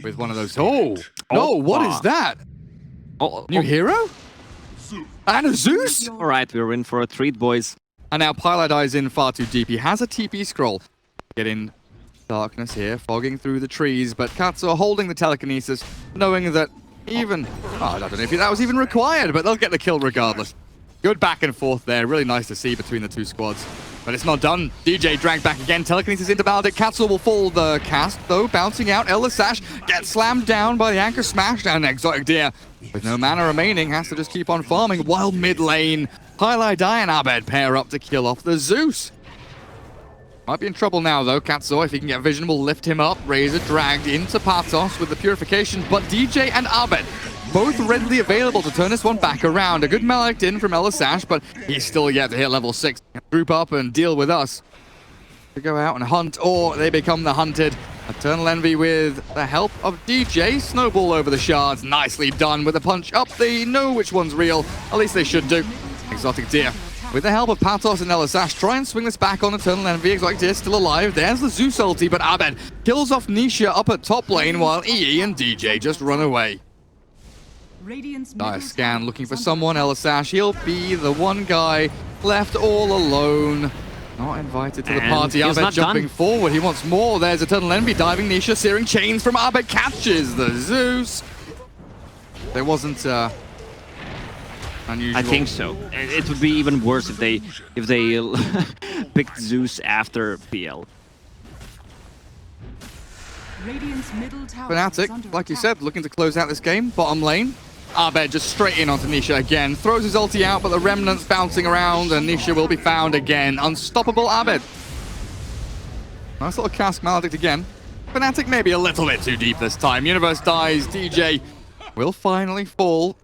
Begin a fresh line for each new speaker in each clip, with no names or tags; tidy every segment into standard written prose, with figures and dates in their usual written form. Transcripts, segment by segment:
with one of those. Oh, no, what is that? New hero? And a Zeus?
All right, we're in for a treat, boys.
And now Pilot Eye's in far too deep. He has a TP scroll. Getting darkness here, fogging through the trees, but Katsuo holding the telekinesis, knowing that even... Oh, I don't know if that was even required, but they'll get the kill regardless. Good back and forth there. Really nice to see between the two squads. But it's not done. DJ dragged back again. Telekinesis into Baldic. Katsuo will fall the cast, though. Bouncing out. Lacoste gets slammed down by the anchor smash. And Exotic Deer, with no mana remaining, has to just keep on farming. While mid lane, Highlight Eye and Abed pair up to kill off the Zeus. Might be in trouble now, though. Katsuo, if he can get vision, will lift him up. Razor dragged into Patos with the purification. But DJ and Abed, both readily available to turn this one back around. A good Malak in from Lacoste, but he's still yet to hit level 6. Group up and deal with us. To go out and hunt, or they become the hunted. Eternal Envy with the help of DJ. Snowball over the shards. Nicely done with a punch up. They know which one's real. At least they should do. Exotic Deer, with the help of Patos and Lacoste, try and swing this back on Eternal Envy. Exotic Deer still alive. There's the Zeus ulti, but Abed kills off Nisha up at top lane while EE and DJ just run away. Dire scan looking for someone. Lacoste, he'll be the one guy left all alone. Not invited to the party. Abed jumping forward. He wants more. There's Eternal Envy diving. Nisha searing chains from Abed. Catches the Zeus. There wasn't unusual.
I think so. It would be even worse if they picked Zeus after PL.
FNATIC, like you said, looking to close out this game. Bottom lane. Abed just straight in onto Nisha again. Throws his ulti out, but the remnants bouncing around, and Nisha will be found again. Unstoppable Abed. Nice little cast Maledict again. FNATIC maybe a little bit too deep this time. Universe dies. DJ will finally fall.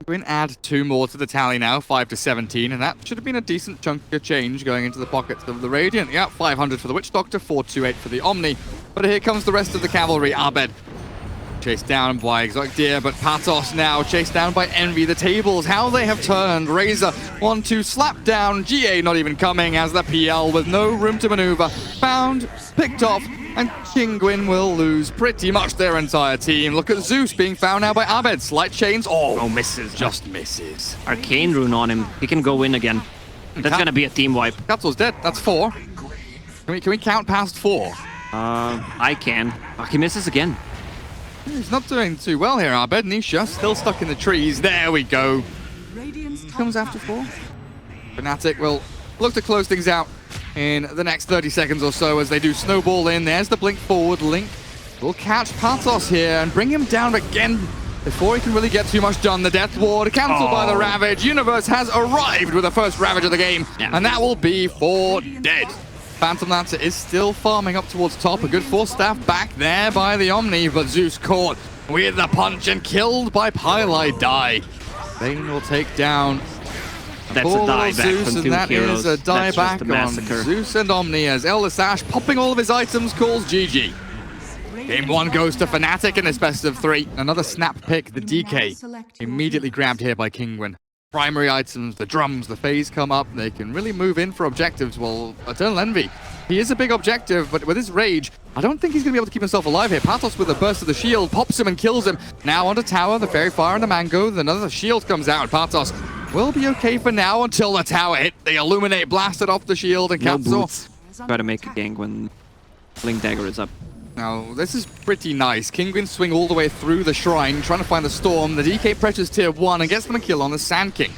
We're add 2 more to the tally now, 5 to 17, and that should have been a decent chunk of change going into the pockets of the Radiant. Yeah, 500 for the Witch Doctor, 428 for the Omni. But here comes the rest of the cavalry. Abed chased down by Exotic Deer, but Patos now chased down by Envy. The tables, how they have turned. Razor, 1-2, slap down. GA not even coming as the PL with no room to maneuver. Found, picked off, and KINGUIN will lose pretty much their entire team. Look at Zeus being found now by Abed. Slight chains. Oh, misses. Just misses.
Arcane rune on him. He can go in again. That's gonna be a team wipe.
Katsuo's dead. That's 4. Can we count past 4?
I can. Oh, he misses again.
He's not doing too well here, Abed. Nisha still stuck in the trees. There we go. Comes after 4. FNATIC will look to close things out in the next 30 seconds or so as they do snowball in. There's the blink forward. Link will catch Patos here and bring him down again before he can really get too much done. The Death Ward cancelled by the Ravage. Universe has arrived with the first Ravage of the game, and that will be for dead. Phantom Lancer is still farming up towards top. A good force staff back there by the Omni, but Zeus caught with the punch and killed by Pilot Eye. Bane will take down
That's a dieback
Zeus,
from 2
and
heroes.
That is a dieback on Zeus and Omni as Lacoste, popping all of his items, calls GG. Game 1 goes to FNATIC in this best of 3. Another snap pick, the DK, immediately grabbed here by KINGUIN. Primary items, the drums, the phase come up. They can really move in for objectives. Well, Eternal Envy, he is a big objective, but with his rage, I don't think he's going to be able to keep himself alive here. Patos with a burst of the shield, pops him and kills him. Now onto tower, the Fairy Fire and the Mango. Then another shield comes out. Patos will be okay for now until the tower hit. The Illuminate blasted off the shield, and Katsuo
try to make a gank when Blink Dagger is up.
Now, this is pretty nice. KINGUIN swing all the way through the shrine, trying to find the storm. The DK pressures tier 1 and gets them a kill on the Sand King.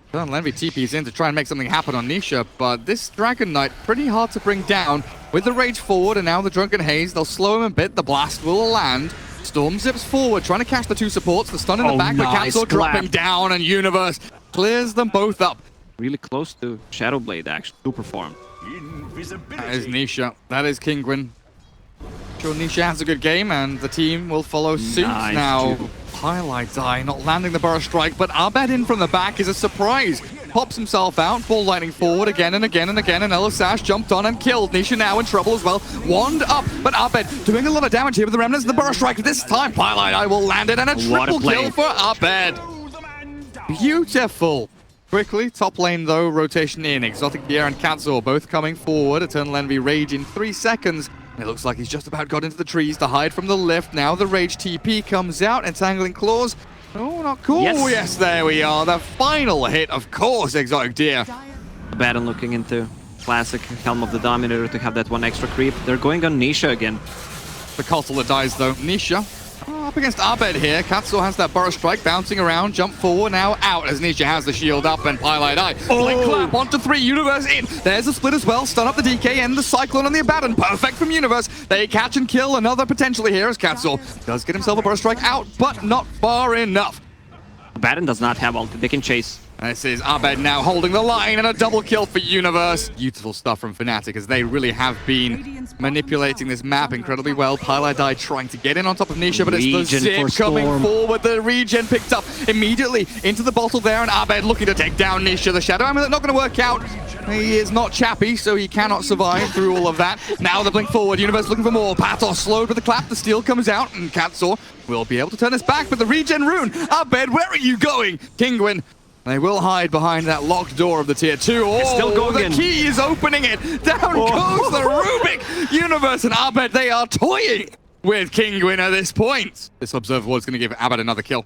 Eternal Envy TP's in to try and make something happen on Nisha, but this Dragon Knight pretty hard to bring down. With the Rage forward and now the Drunken Haze, they'll slow him a bit. The blast will land. Storm zips forward, trying to catch the 2 supports. The stun in the back, but Katsuo dropping down, and Universe clears them both up.
Really close to Shadowblade, actually, to perform.
That is Nisha. That is KINGUIN. Sure, Nisha has a good game, and the team will follow suit now. Highlight Eye not landing the Burrow Strike, but Abed in from the back is a surprise. Pops himself out, ball lightning forward again and again and again, and Lacoste jumped on and killed. Nisha now in trouble as well. Wand up, but Abed doing a lot of damage here with the remnants of the Burrow Strike. This time, Highlight Eye will land it, and a triple kill for Abed. Beautiful. Quickly, top lane though, rotation in. Exotic Deer and Katsuo both coming forward. Eternal Envy Rage in 3 seconds. It looks like he's just about got into the trees to hide from the lift. Now the Rage TP comes out, entangling claws. Oh, not cool. Yes, there we are. The final hit, of course, Exotic Deer.
Abaddon looking into classic Helm of the Dominator to have that one extra creep. They're going on Nisha again.
The Kotal that dies, though. Nisha up against Abed here. Katsuo has that Burrow Strike bouncing around. Jump forward, now out as Nisha has the shield up and Pylite Eye. Blink clap onto 3. Universe in. There's a split as well. Stun up the DK and the Cyclone on the Abaddon. Perfect from Universe. They catch and kill another potentially here as Katsuo does get himself a Burrow Strike out, but not far enough.
Abaddon does not have ult. They can chase.
This is Abed now holding the line and a double kill for Universe. Beautiful stuff from FNATIC as they really have been manipulating this map incredibly well. Pylite Eye trying to get in on top of Nisha, but it's the zip coming forward. The regen picked up immediately into the bottle there, and Abed looking to take down Nisha. The Shadow Amulet not going to work out. He is not chappy, so he cannot survive through all of that. Now the blink forward. Universe looking for more. Patos slowed with the clap. The steal comes out, and Katsuo will be able to turn this back, but the regen rune. Abed, where are you going? KINGUIN. They will hide behind that locked door of the tier 2. Oh,
it's still going
the key is opening it. Down goes the Rubik. Universe and Abed, they are toying with KINGUIN at this point. This Observer Ward's going to give Abed another kill.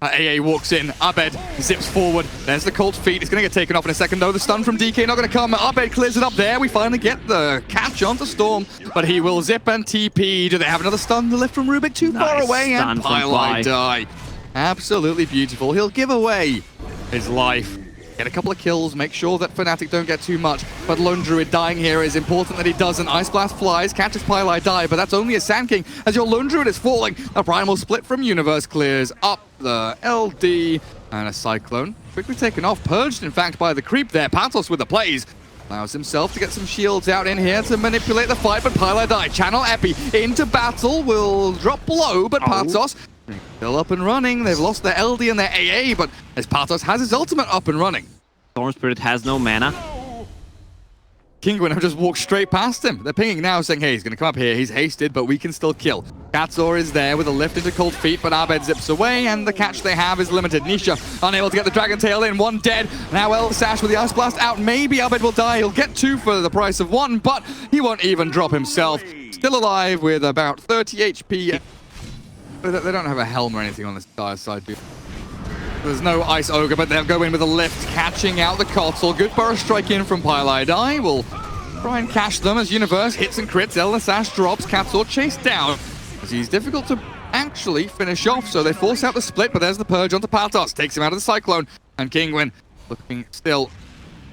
AA walks in. Abed zips forward. There's the Cold Feet. It's going to get taken off in a second, though. The stun from DK not going to come. Abed clears it up there. We finally get the catch onto Storm, but he will zip and TP. Do they have another stun? The lift from Rubik too far away, and Pylite Eye. Absolutely beautiful. He'll give away his life. Get a couple of kills, make sure that FNATIC don't get too much. But Lone Druid dying here is important that he doesn't. Ice Blast flies, catches Pylite Eye, but that's only a Sand King as your Lone Druid is falling. A Primal Split from Universe clears up the LD, and a Cyclone quickly taken off, purged in fact by the creep there. Patos with the plays. Allows himself to get some shields out in here to manipulate the fight, but Pylite Eye, channel Epi into battle, will drop below, but Patos still up and running. They've lost their LD and their AA, but as Patos has his ultimate up and running.
Storm Spirit has no mana.
KINGUIN have just walked straight past him. They're pinging now saying, hey, he's going to come up here. He's hasted, but we can still kill. Katsuo is there with a lift into Cold Feet, but Abed zips away, and the catch they have is limited. Nisha unable to get the Dragon Tail in. One dead. Now El Sash with the Ice Blast out. Maybe Abed will die. He'll get 2 for the price of 1, but he won't even drop himself. Still alive with about 30 HP. They don't have a helm or anything on this dire side, dude. There's no Ice Ogre, but they'll go in with a lift, catching out the Kotal. Good Burrow Strike in from Pylite Eye. Will try and catch them as Universe hits and crits. Elder Sash drops. Katsuo chased down as he's difficult to actually finish off, so they force out the split, but there's the Purge onto Patos. Takes him out of the Cyclone, and KINGUIN looking still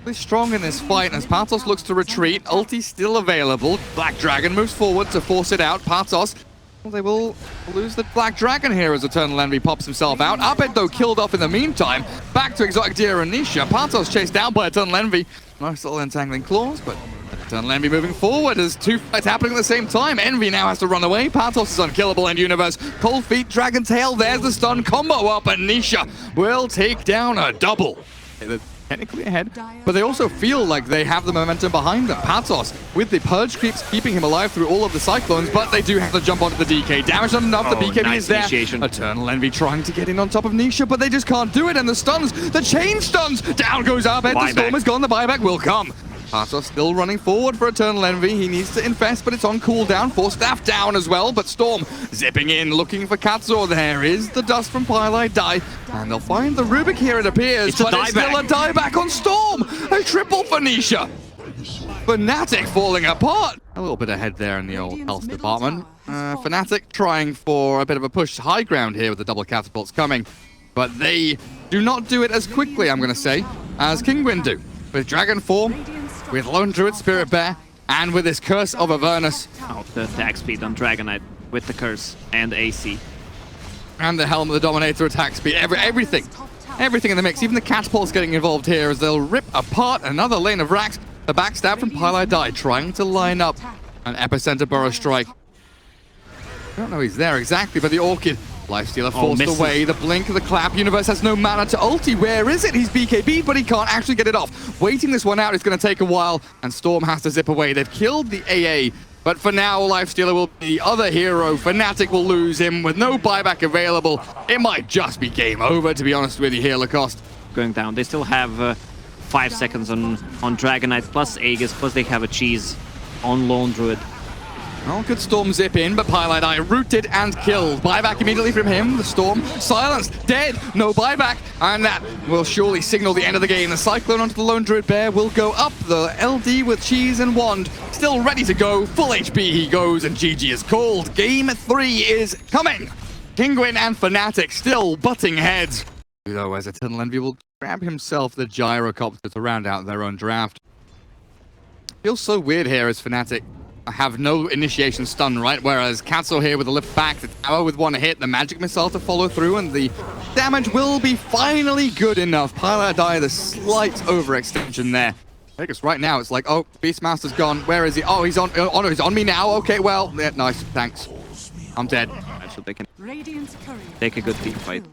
really strong in this fight as Patos looks to retreat. Ulti still available. Black Dragon moves forward to force it out. Patos, well, they will lose the Black Dragon here as Eternal Envy pops himself out. Abed, though, killed off in the meantime. Back to Exotic Deer and Nisha. Patos chased down by Eternal Envy. Nice little entangling claws, but Eternal Envy moving forward as 2 fights happening at the same time. Envy now has to run away. Patos is unkillable in Universe. Cold Feet, Dragon Tail, there's the stun combo up, and Nisha will take down a double. They're technically ahead, but they also feel like they have the momentum behind them. Patos, with the Purge creeps keeping him alive through all of the Cyclones, but they do have to jump onto the DK. Damage not enough, the BKB
nice
is there.
initiation.
Eternal Envy trying to get in on top of Nisha, but they just can't do it, and the stuns, the chain stuns! Down goes Abed, the Storm is gone, the buyback will come. Patos still running forward for Eternal Envy. He needs to infest, but it's on cooldown. Force Staff down as well, but Storm zipping in, looking for Katsuo. There is the dust from Pylite Eye, and they'll find the Rubik here, it appears, but it's still a dieback on Storm! A triple for Nisha! FNATIC falling apart! A little bit ahead there in the old health department. FNATIC trying for a bit of a push high ground here with the double catapults coming, but they do not do it as quickly, I'm going to say, as KINGUIN do. With Dragon form, with Lone Druid Spirit Bear, and with this Curse of Avernus.
Oh, the attack speed on Dragonite with the Curse and AC.
And the Helm of the Dominator attack speed. Everything in the mix. Even the Catapult's getting involved here as they'll rip apart another lane of racks. The backstab from Pylite Eye trying to line up an Epicenter Burrow Strike. I don't know he's there exactly, but the Orchid Lifestealer forced away. The blink of the clap. Universe has no mana to ulti. Where is it? He's BKB, but he can't actually get it off. Waiting this one out is going to take a while, and Storm has to zip away. They've killed the AA, but for now, Lifestealer will be the other hero. FNATIC will lose him with no buyback available. It might just be game over, to be honest with you here, Lacoste.
Going down. They still have 5 seconds on Dragonite, plus Aegis, plus they have a cheese on Lone Druid.
Oh, could Storm zip in, but Pylai rooted and killed. Buyback immediately from him. The Storm silenced, dead, no buyback. And that will surely signal the end of the game. The Cyclone onto the Lone Druid Bear will go up. The LD with Cheese and Wand still ready to go. Full HP he goes, and GG is called. Game 3 is coming. KINGUIN and FNATIC still butting heads. Though as Eternal Envy will grab himself the Gyrocopter to round out their own draft. Feels so weird here as FNATIC have no initiation stun, right? Whereas Katso here with a lift back, the tower with one hit, the magic missile to follow through, and the damage will be finally good enough. Pylai, the slight overextension there. I guess right now it's like, oh, Beastmaster's gone. Where is he? Oh, he's on. Oh no, he's on me now. Okay, well, yeah, nice, thanks. I'm dead.
So they can take a good team fight.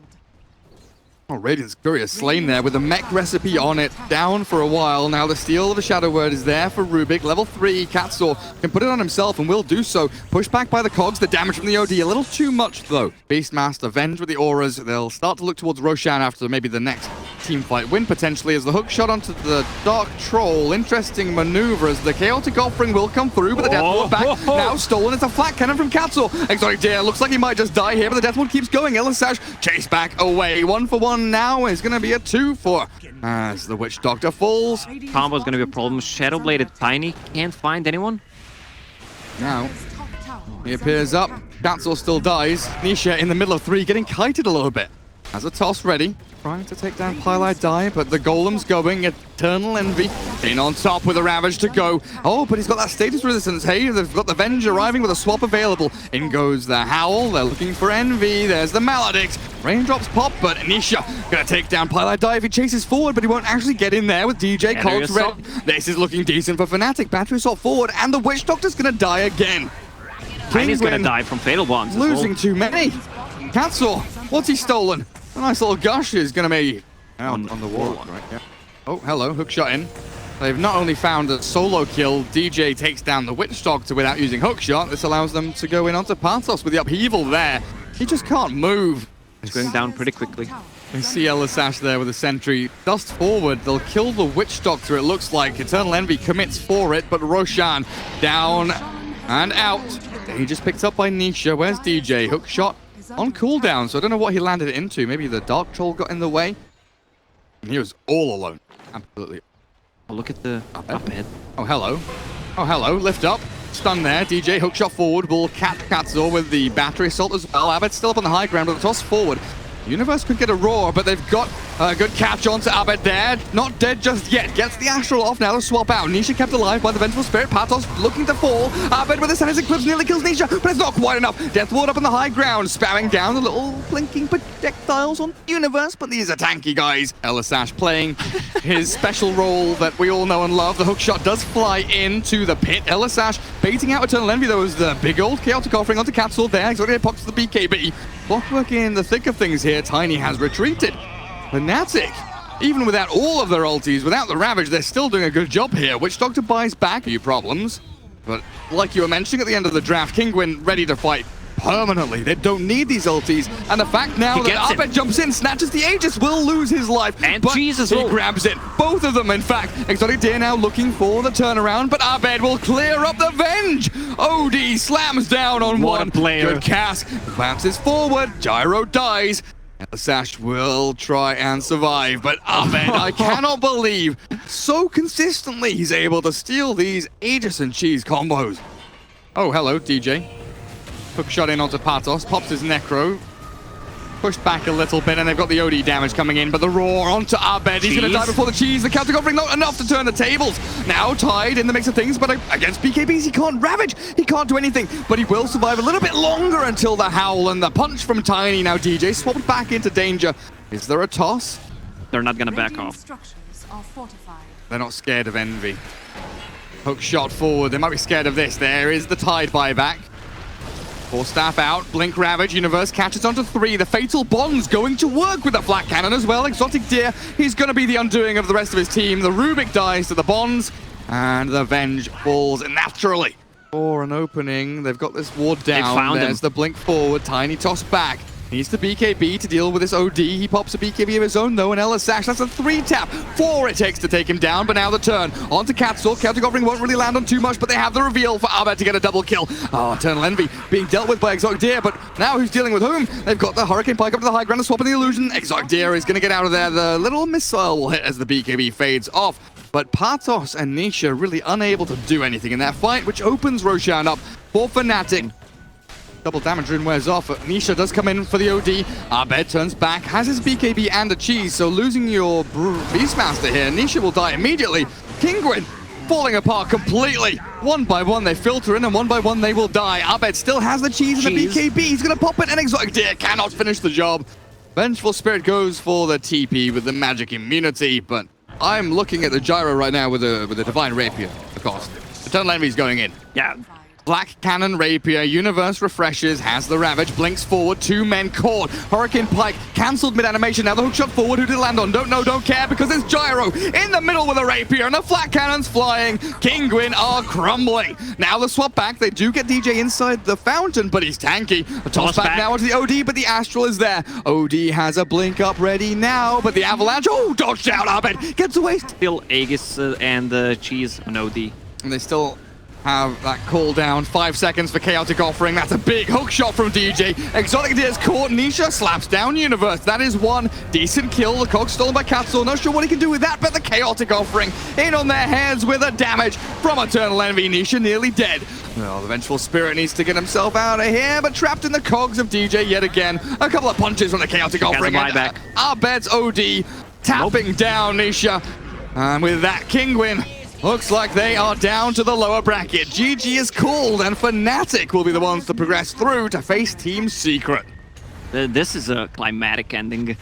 Oh, Radiant's Courier slain there with a mech recipe on it, down for a while. Now the steal of the Shadow Word is there for Rubik. Level 3, Katso can put it on himself and will do so. Pushed back by the cogs, the damage from the OD, a little too much though. Beastmaster, Venge with the auras. They'll start to look towards Roshan after maybe the next team fight win potentially, as the hook shot onto the Dark Troll. Interesting maneuver as the Chaotic Offering will come through, but the Death Ward back now stolen. It's a flat cannon from Katso. Exotic Deer looks like he might just die here, but the Death Ward keeps going. Elisash chase back away. 1-for-1 now is going to be a 2-for as the Witch Doctor falls.
Combo is going to be a problem. Shadowbladed Tiny can't find anyone.
Now he appears up. Katso still dies. Nisha in the middle of 3 getting kited a little bit. Has a toss ready. Trying to take down Pylai, but the Golem's going. Eternal Envy in on top with a Ravage to go. Oh, but he's got that status resistance. Hey, they've got the Venge arriving with a swap available. In goes the Howl. They're looking for Envy. There's the Maledict. Raindrops pop, but Nisha gonna take down Pylai. If he chases forward, but he won't actually get in there with DJ Cogs ready. This is looking decent for FNATIC. Battery assault forward, and the Witch Doctor's gonna die again.
Tiny's gonna die from Fatal Bonds.
Losing too many. Katso, what's he stolen? A nice little gush is going to be on the wall. Right, yeah. Oh, hello, hook shot in. They've not only found a solo kill, DJ takes down the Witch Doctor without using hook shot. This allows them to go in onto Pathos with the upheaval there. He just can't move.
He's going down pretty quickly.
We see Elisash there with a sentry. Dust forward, they'll kill the Witch Doctor, it looks like. Eternal Envy commits for it, but Roshan down and out. He just picked up by Nisha. Where's DJ? Hook shot on cooldown, so I don't know what he landed it into. Maybe the Dark Troll got in the way. And he was all alone. Absolutely.
Oh, look at the up ahead.
Oh, hello. Oh, hello. Lift up. Stun there. DJ hookshot forward. Will cap Katzo with the battery assault as well. Abed's still up on the high ground, but the toss forward. Universe could get a roar, but they've got a good catch onto Abed there. Not dead just yet. Gets the Astral off. Now the swap out. Nisha kept alive by the Vengeful Spirit. Pathos looking to fall. Abed with the Sanus Eclipse nearly kills Nisha, but it's not quite enough. Death Ward up on the high ground, spamming down the little blinking projectiles on Universe, but these are tanky guys. Elisash playing his special role that we all know and love. The hookshot does fly into the pit. Elisash baiting out Eternal Envy, though, as the big old Chaotic Offering onto Capsule there. Exotic pops the BKB. Clockwork in the thick of things here. Tiny has retreated. FNATIC, even without all of their ultis, without the Ravage, they're still doing a good job here. Witch Doctor buys back a few problems. But like you were mentioning at the end of the draft, KINGUIN ready to fight permanently. They don't need these ultis. And the fact now that Abed jumps in, snatches the Aegis, will lose his life.
And
but
Jesus,
he grabs it. Both of them, in fact. Exotic Deer now looking for the turnaround, but Abed will clear up the Venge. OD slams down on one.
Player.
Good cast. Bounces forward. Gyro dies. Sash will try and survive, but Abed, I cannot believe so consistently he's able to steal these Aegis and Cheese combos. Oh, hello, DJ. Hook shot in onto Pathos, pops his Necro. Pushed back a little bit, and they've got the OD damage coming in, but the roar onto Abed. He's going to die before the Cheese. The counter offering not enough to turn the tables. Now tied in the mix of things, but against BKBs, he can't Ravage. He can't do anything, but he will survive a little bit longer until the Howl and the punch from Tiny. Now DJ swapped back into danger. Is there a toss?
They're not going to back off.
They're not scared of Envy. Hook shot forward. They might be scared of this. There is the Tide buyback. Four staff out, Blink Ravage, Universe catches onto 3. The Fatal Bond's going to work with the Flat Cannon as well. Exotic Deer, he's going to be the undoing of the rest of his team. The Rubik dies to the Bonds, and the Venge falls naturally. For an opening, they've got this ward down. There's the Blink forward, Tiny toss back. Needs the BKB to deal with this OD. He pops a BKB of his own, though, and Ella's Sash. That's a 3-tap. 4 it takes to take him down, but now the turn. On to Katzel. Chaotic Offering won't really land on too much, but they have the reveal for Abed to get a double kill. Oh, Eternal Envy being dealt with by Exotic Deer, but now who's dealing with whom? They've got the Hurricane Pike up to the high ground and swapping the illusion. Exotic Deer is going to get out of there. The little missile will hit as the BKB fades off, but Patos and Nisha really unable to do anything in that fight, which opens Roshan up for FNATIC. Double damage rune wears off. Nisha does come in for the OD. Abed turns back, has his BKB and a cheese, so losing your Beastmaster here, Nisha will die immediately. KINGUIN falling apart completely. One by one they filter in, and one by one they will die. Abed still has the cheese and the BKB. He's going to pop it, and Exotic Deer cannot finish the job. Vengeful Spirit goes for the TP with the magic immunity, but I'm looking at the gyro right now with the Divine Rapier, of course. Eternal Envy's going in.
Yeah.
Black Cannon Rapier, Universe refreshes, has the Ravage, blinks forward, 2 men caught. Hurricane Pike cancelled mid-animation, now the hook shot forward, who did it land on? Don't know, don't care, because it's Gyro in the middle with a Rapier, and the Flat Cannon's flying. KINGUIN are crumbling. Now the swap back, they do get DJ inside the fountain, but he's tanky. The toss back now onto the OD, but the Astral is there. OD has a blink up ready now, but the Avalanche, oh, dodged out, Abed gets away.
Still Aegis and Cheese on OD.
And they still have that cooldown. 5 seconds for Chaotic Offering. That's a big hook shot from DJ. Exotic Deer's caught. Nisha slaps down Universe. That is one decent kill. The cog stolen by Katzel. Not sure what he can do with that, but the Chaotic Offering in on their heads with a damage from Eternal Envy. Nisha nearly dead. Well, the Vengeful Spirit needs to get himself out of here, but trapped in the cogs of DJ yet again. A couple of punches from the Chaotic Offering. And Abed's OD tapping down Nisha. And with that, KINGUIN looks like they are down to the lower bracket. GG is called, and FNATIC will be the ones to progress through to face Team Secret.
This is a climatic ending.